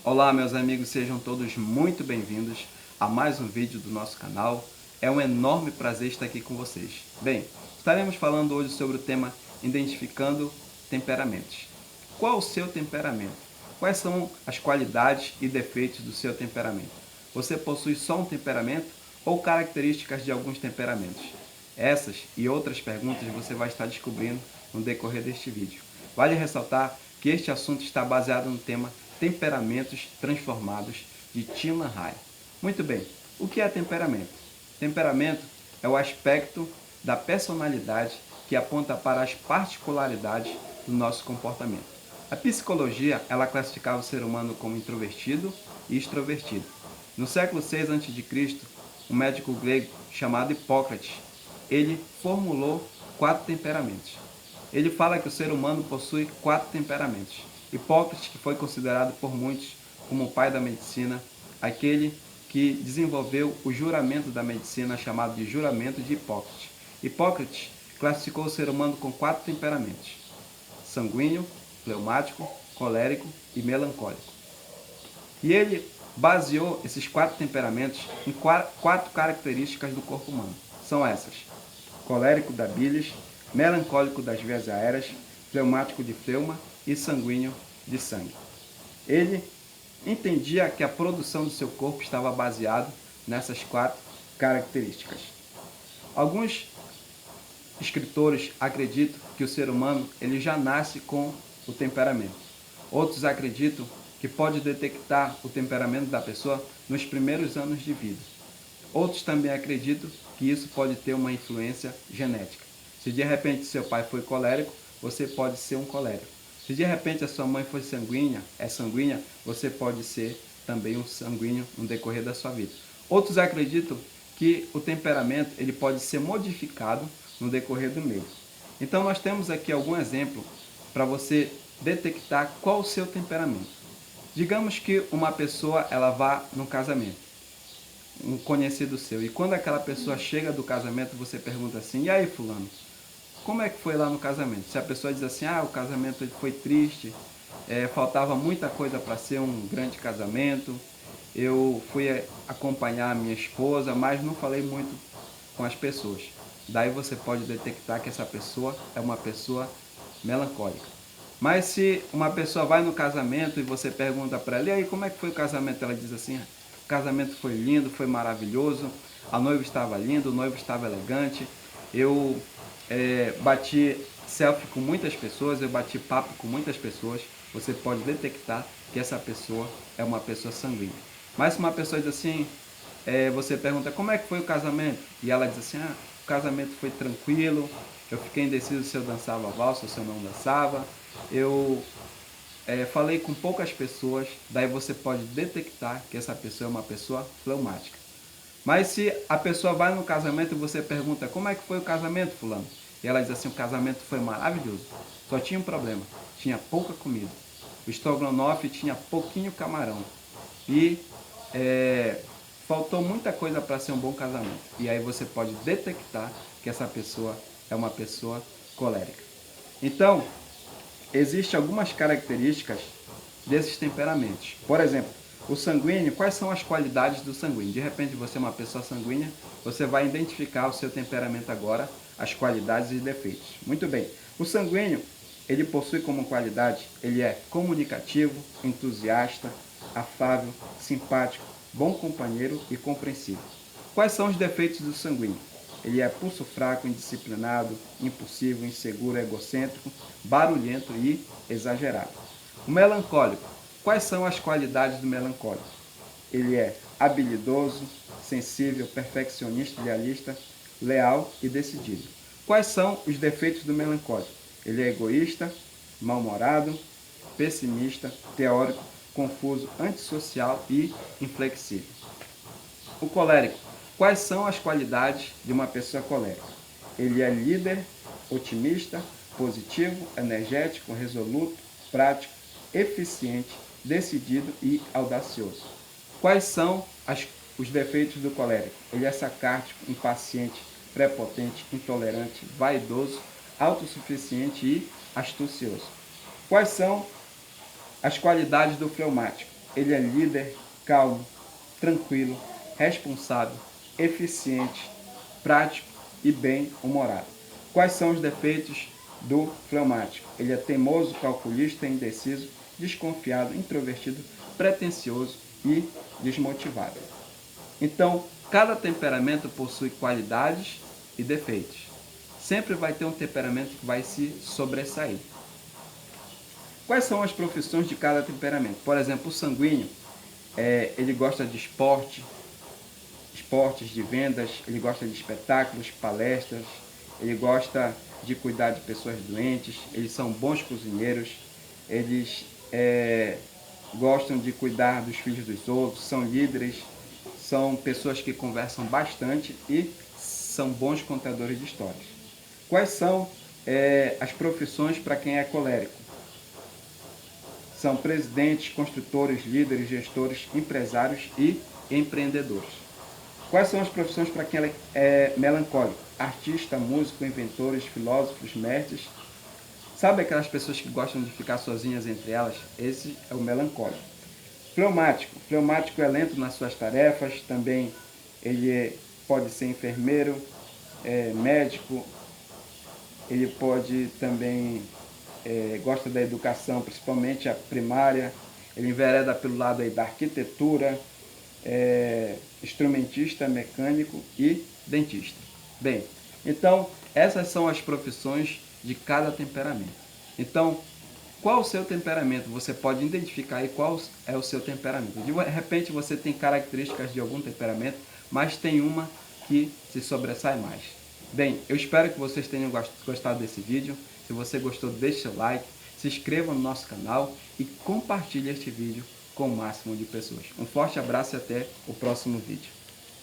Olá meus amigos, sejam todos muito bem-vindos a mais um vídeo do nosso canal. É um enorme prazer estar aqui com vocês. Bem, estaremos falando hoje sobre o tema Identificando Temperamentos. Qual o seu temperamento? Quais são as qualidades e defeitos do seu temperamento? Você possui só um temperamento ou características de alguns temperamentos? Essas e outras perguntas você vai estar descobrindo no decorrer deste vídeo. Vale ressaltar que este assunto está baseado no tema Temperamentos Transformados, de Tim LaHaye. Muito bem, o que é temperamento? Temperamento é o aspecto da personalidade que aponta para as particularidades do nosso comportamento. A psicologia, ela classificava o ser humano como introvertido e extrovertido. No século VI a.C., um médico grego chamado Hipócrates, ele formulou 4 temperamentos. Ele fala que o ser humano possui 4 temperamentos. Hipócrates, que foi considerado por muitos como o pai da medicina, aquele que desenvolveu o juramento da medicina, chamado de juramento de Hipócrates. Hipócrates classificou o ser humano com 4 temperamentos: sanguíneo, fleumático, colérico e melancólico. E ele baseou esses 4 temperamentos em 4 características do corpo humano. São essas: colérico da bilis, melancólico das vias aéreas, fleumático de fleuma e sanguíneo de sangue. Ele entendia que a produção do seu corpo estava baseada nessas 4 características. Alguns escritores acreditam que o ser humano ele já nasce com o temperamento. Outros acreditam que pode detectar o temperamento da pessoa nos primeiros anos de vida. Outros também acreditam que isso pode ter uma influência genética. Se de repente seu pai foi colérico, você pode ser um colérico. Se de repente a sua mãe foi sanguínea, você pode ser também um sanguíneo no decorrer da sua vida. Outros acreditam que o temperamento ele pode ser modificado no decorrer do meio. Então nós temos aqui algum exemplo para você detectar qual o seu temperamento. Digamos que uma pessoa ela vá no casamento, um conhecido seu, e quando aquela pessoa chega do casamento, você pergunta assim: e aí fulano, como é que foi lá no casamento? Se a pessoa diz assim: o casamento ele foi triste, faltava muita coisa para ser um grande casamento, eu fui acompanhar a minha esposa, mas não falei muito com as pessoas. Daí você pode detectar que essa pessoa é uma pessoa melancólica. Mas se uma pessoa vai no casamento e você pergunta para ela: e aí, como é que foi o casamento? Ela diz assim: o casamento foi lindo, foi maravilhoso, a noiva estava linda, o noivo estava elegante, eu bati selfie com muitas pessoas, eu bati papo com muitas pessoas. Você pode detectar que essa pessoa é uma pessoa sanguínea. Mas se uma pessoa diz assim, você pergunta: como é que foi o casamento? E ela diz assim: o casamento foi tranquilo, eu fiquei indeciso se eu dançava valsa ou se eu não dançava, eu falei com poucas pessoas. Daí você pode detectar que essa pessoa é uma pessoa fleumática. Mas se a pessoa vai no casamento e você pergunta: como é que foi o casamento, fulano? E ela diz assim: o casamento foi maravilhoso, só tinha um problema, tinha pouca comida. O estrogonofe tinha pouquinho camarão. E faltou muita coisa para ser um bom casamento. E aí você pode detectar que essa pessoa é uma pessoa colérica. Então, existem algumas características desses temperamentos. Por exemplo, o sanguíneo, quais são as qualidades do sanguíneo? De repente você é uma pessoa sanguínea, você vai identificar o seu temperamento agora, as qualidades e defeitos. Muito bem, o sanguíneo, ele possui como qualidade, ele é comunicativo, entusiasta, afável, simpático, bom companheiro e compreensivo. Quais são os defeitos do sanguíneo? Ele é pulso fraco, indisciplinado, impulsivo, inseguro, egocêntrico, barulhento e exagerado. O melancólico. Quais são as qualidades do melancólico? Ele é habilidoso, sensível, perfeccionista, idealista, leal e decidido. Quais são os defeitos do melancólico? Ele é egoísta, mal-humorado, pessimista, teórico, confuso, antissocial e inflexível. O colérico. Quais são as qualidades de uma pessoa colérica? Ele é líder, otimista, positivo, energético, resoluto, prático, eficiente, decidido e audacioso. Quais são os defeitos do colérico? Ele é sarcástico, impaciente, prepotente, intolerante, vaidoso, autossuficiente e astucioso. Quais são as qualidades do fleumático? ele é líder, calmo, tranquilo, responsável, eficiente, prático e bem-humorado. Quais são os defeitos do fleumático? Ele é teimoso, calculista, indeciso, desconfiado, introvertido, pretensioso e desmotivado. Então, cada temperamento possui qualidades e defeitos. Sempre vai ter um temperamento que vai se sobressair. Quais são as profissões de cada temperamento? Por exemplo, o sanguíneo, ele gosta de esportes de vendas, ele gosta de espetáculos, palestras, ele gosta de cuidar de pessoas doentes, eles são bons cozinheiros, eles gostam de cuidar dos filhos dos outros, são líderes, são pessoas que conversam bastante e são bons contadores de histórias. Quais são as profissões para quem é colérico? São presidentes, construtores, líderes, gestores, empresários e empreendedores. Quais são as profissões para quem é melancólico? Artista, músico, inventores, filósofos, mestres. Sabe aquelas pessoas que gostam de ficar sozinhas entre elas? Esse é o melancólico. Fleumático. Fleumático é lento nas suas tarefas, também ele pode ser enfermeiro, médico, ele pode também gosta da educação, principalmente a primária, ele envereda pelo lado aí da arquitetura, instrumentista, mecânico e dentista. Bem, então essas são as profissões de cada temperamento. Então, qual o seu temperamento? Você pode identificar aí qual é o seu temperamento. De repente você tem características de algum temperamento, mas tem uma que se sobressai mais. Bem, eu espero que vocês tenham gostado desse vídeo. Se você gostou, deixe seu like, se inscreva no nosso canal e compartilhe este vídeo com o máximo de pessoas. Um forte abraço e até o próximo vídeo.